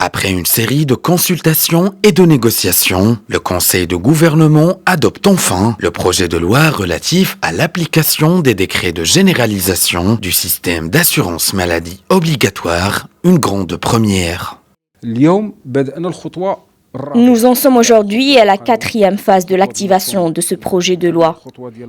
Après une série de consultations et de négociations, le Conseil de gouvernement adopte enfin le projet de loi relatif à l'application des décrets de généralisation du système d'assurance maladie obligatoire, une grande première. Nous en sommes aujourd'hui à la 4e phase de l'activation de ce projet de loi.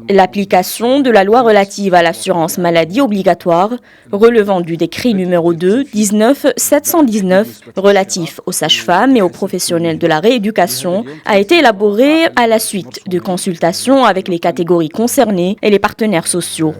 L'application de la loi relative à l'assurance maladie obligatoire, relevant du décret numéro 2-19-719 relatif aux sages-femmes et aux professionnels de la rééducation, a été élaborée à la suite de consultations avec les catégories concernées et les partenaires sociaux.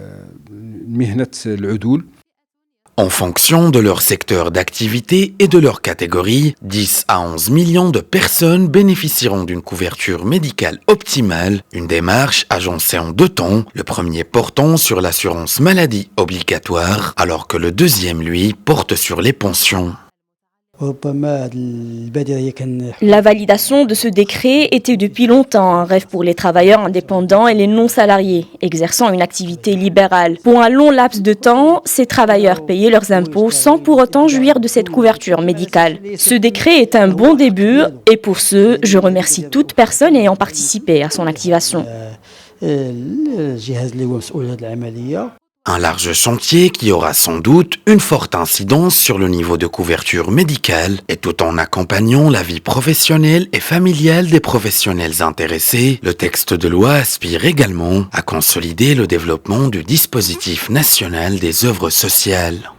En fonction de leur secteur d'activité et de leur catégorie, 10 à 11 millions de personnes bénéficieront d'une couverture médicale optimale, une démarche agencée en 2 temps, le premier portant sur l'assurance maladie obligatoire, alors que le deuxième, lui, porte sur les pensions. La validation de ce décret était depuis longtemps un rêve pour les travailleurs indépendants et les non-salariés, exerçant une activité libérale. Pour un long laps de temps, ces travailleurs payaient leurs impôts sans pour autant jouir de cette couverture médicale. Ce décret est un bon début et pour ce, je remercie toute personne ayant participé à son activation. Un large chantier qui aura sans doute une forte incidence sur le niveau de couverture médicale et tout en accompagnant la vie professionnelle et familiale des professionnels intéressés, le texte de loi aspire également à consolider le développement du dispositif national des œuvres sociales.